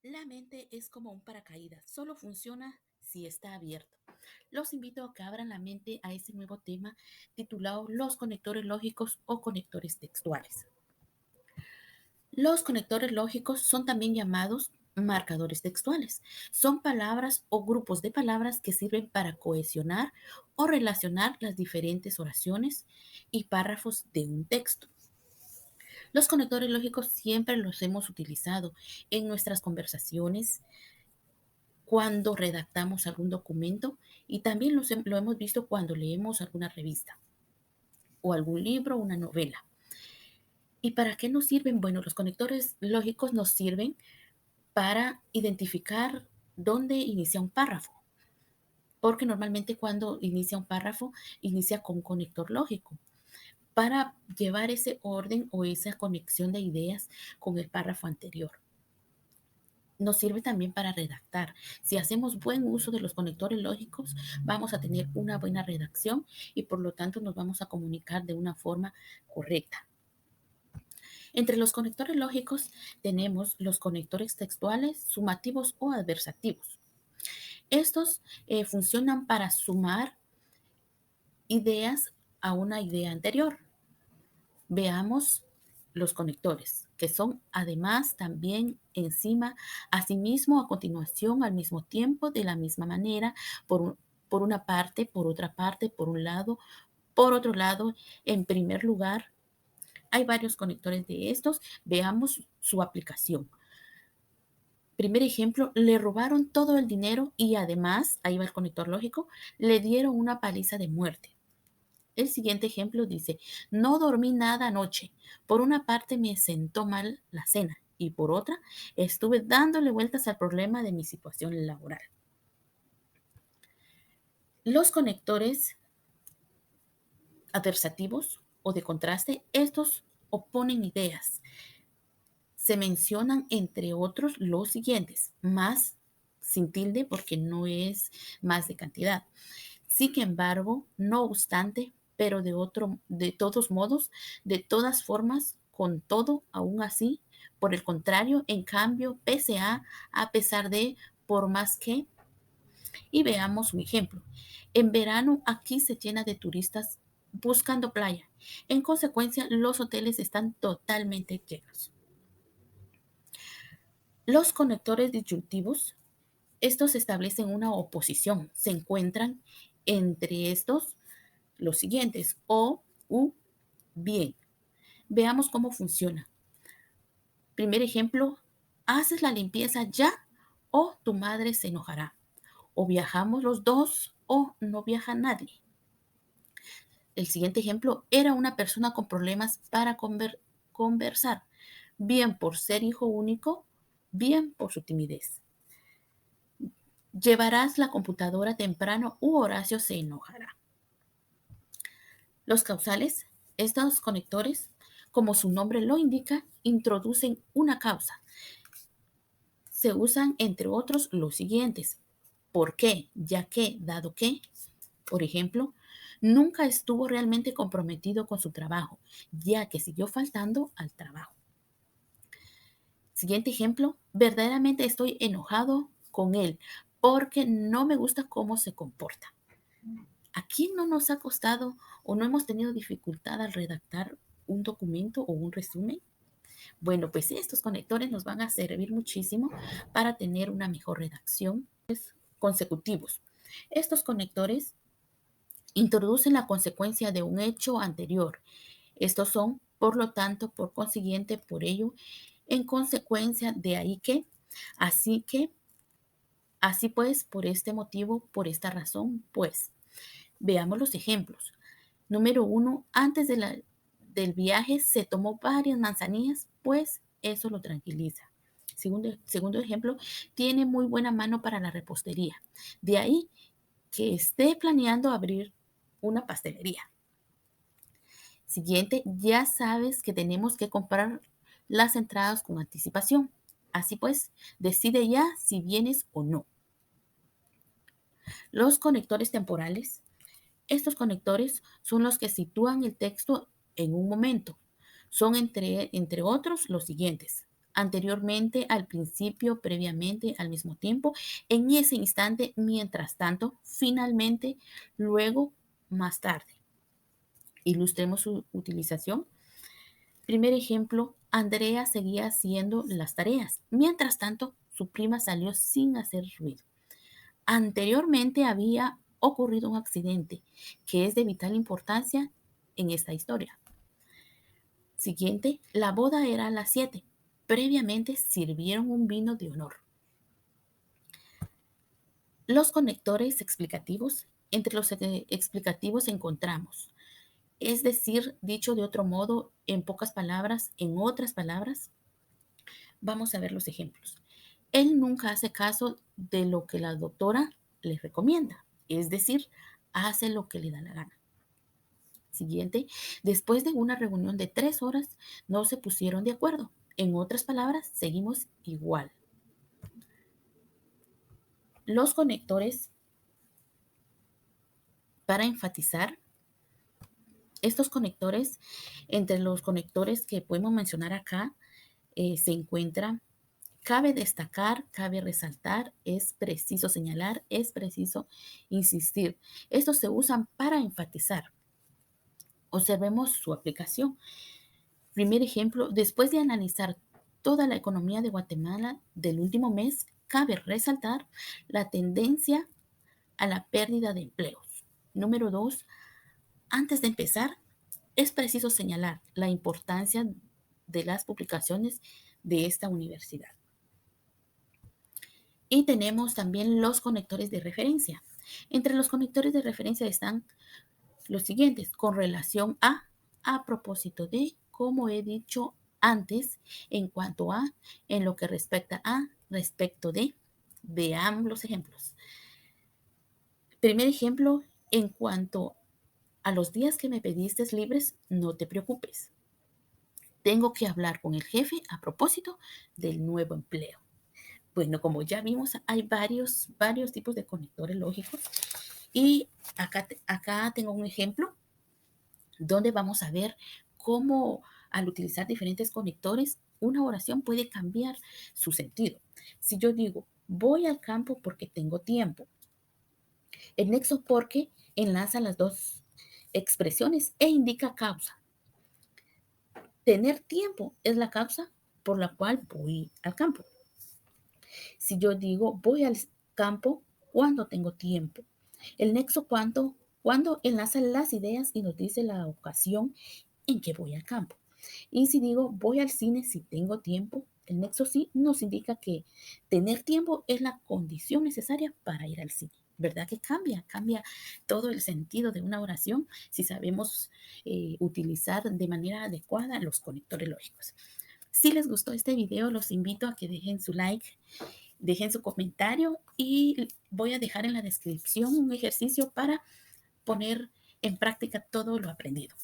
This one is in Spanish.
La mente es como un paracaídas, solo funciona si está abierto. Los invito a que abran la mente a ese nuevo tema titulado Los conectores lógicos o conectores textuales. Los conectores lógicos son también llamados marcadores textuales. Son palabras o grupos de palabras que sirven para cohesionar o relacionar las diferentes oraciones y párrafos de un texto. Los conectores lógicos siempre los hemos utilizado en nuestras conversaciones, cuando redactamos algún documento y también lo hemos visto cuando leemos alguna revista o algún libro o una novela. ¿Y para qué nos sirven? Bueno, los conectores lógicos nos sirven para identificar dónde inicia un párrafo, porque normalmente cuando inicia un párrafo inicia con un conector lógico, para llevar ese orden o esa conexión de ideas con el párrafo anterior. Nos sirve también para redactar. Si hacemos buen uso de los conectores lógicos, vamos a tener una buena redacción y por lo tanto nos vamos a comunicar de una forma correcta. Entre los conectores lógicos tenemos los conectores textuales, sumativos o adversativos. Estos funcionan para sumar ideas a una idea anterior. Veamos los conectores, que son además, también, encima, asimismo, a continuación, al mismo tiempo, de la misma manera, por una parte, por otra parte, por un lado, por otro lado, en primer lugar. Hay varios conectores de estos. Veamos su aplicación. Primer ejemplo, le robaron todo el dinero y además, ahí va el conector lógico, le dieron una paliza de muerte. El siguiente ejemplo dice, no dormí nada anoche. Por una parte me sentó mal la cena y por otra estuve dándole vueltas al problema de mi situación laboral. Los conectores adversativos o de contraste, estos oponen ideas. Se mencionan entre otros los siguientes, más sin tilde porque no es más de cantidad. Sin embargo, no obstante, pero de todos modos, de todas formas, con todo, aún así, por el contrario, en cambio, pese a pesar de, por más que, y veamos un ejemplo. En verano aquí se llena de turistas buscando playa. En consecuencia, los hoteles están totalmente llenos. Los conectores disyuntivos, estos establecen una oposición. Se encuentran entre estos los siguientes, o, u, bien. Veamos cómo funciona. Primer ejemplo, ¿haces la limpieza ya o tu madre se enojará? O viajamos los dos o no viaja nadie. El siguiente ejemplo, era una persona con problemas para conversar, bien por ser hijo único, bien por su timidez. Llevarás la computadora temprano u Horacio se enojará. Los causales, estos conectores, como su nombre lo indica, introducen una causa. Se usan, entre otros, los siguientes. ¿Por qué? Ya que, dado que. Por ejemplo, nunca estuvo realmente comprometido con su trabajo, ya que siguió faltando al trabajo. Siguiente ejemplo, verdaderamente estoy enojado con él porque no me gusta cómo se comporta. ¿A quién no nos ha costado o no hemos tenido dificultad al redactar un documento o un resumen? Bueno, pues estos conectores nos van a servir muchísimo para tener una mejor redacción. Consecutivos. Estos conectores introducen la consecuencia de un hecho anterior. Estos son, por lo tanto, por consiguiente, por ello, en consecuencia, de ahí que, así pues, por este motivo, por esta razón, pues. Veamos los ejemplos. Número 1, antes del viaje se tomó varias manzanillas, pues eso lo tranquiliza. Segundo ejemplo, tiene muy buena mano para la repostería. De ahí que esté planeando abrir una pastelería. Siguiente, ya sabes que tenemos que comprar las entradas con anticipación. Así pues, decide ya si vienes o no. Los conectores temporales. Estos conectores son los que sitúan el texto en un momento. Son entre otros los siguientes. anteriormente, al principio, previamente, al mismo tiempo, en ese instante, mientras tanto, finalmente, luego, más tarde. Ilustremos su utilización. Primer ejemplo, Andrea seguía haciendo las tareas. Mientras tanto, su prima salió sin hacer ruido. Anteriormente había ocurrido un accidente que es de vital importancia en esta historia. Siguiente, la boda era a las 7. Previamente sirvieron un vino de honor. Los conectores explicativos. Entre los explicativos encontramos, es decir, dicho de otro modo, en pocas palabras, en otras palabras, vamos a ver los ejemplos. Él nunca hace caso de lo que la doctora le recomienda, es decir, hace lo que le da la gana. Siguiente, después de una reunión de 3 horas, no se pusieron de acuerdo. En otras palabras, seguimos igual. Los conectores para enfatizar, estos conectores, entre los conectores que podemos mencionar acá, se encuentra, cabe destacar, cabe resaltar, es preciso señalar, es preciso insistir. Estos se usan para enfatizar. Observemos su aplicación. Primer ejemplo, después de analizar toda la economía de Guatemala del último mes, cabe resaltar la tendencia a la pérdida de empleos. Número 2, antes de empezar, es preciso señalar la importancia de las publicaciones de esta universidad. Y tenemos también los conectores de referencia. Entre los conectores de referencia están los siguientes: con relación a propósito de, como he dicho antes, en cuanto a, en lo que respecta a, respecto de. Veamos los ejemplos. Primer ejemplo, en cuanto a los días que me pediste libres, no te preocupes. Tengo que hablar con el jefe a propósito del nuevo empleo. Bueno, como ya vimos, hay varios tipos de conectores lógicos. Y acá tengo un ejemplo donde vamos a ver cómo al utilizar diferentes conectores, una oración puede cambiar su sentido. Si yo digo, voy al campo porque tengo tiempo, el nexo porque enlaza las dos expresiones e indica causa. Tener tiempo es la causa por la cual voy al campo. Si yo digo, voy al campo cuando tengo tiempo, el nexo cuando enlaza las ideas y nos dice la ocasión en que voy al campo. Y si digo, voy al cine si tengo tiempo, el nexo sí nos indica que tener tiempo es la condición necesaria para ir al cine. ¿Verdad que cambia todo el sentido de una oración si sabemos utilizar de manera adecuada los conectores lógicos? Si les gustó este video, los invito a que dejen su like, dejen su comentario y voy a dejar en la descripción un ejercicio para poner en práctica todo lo aprendido.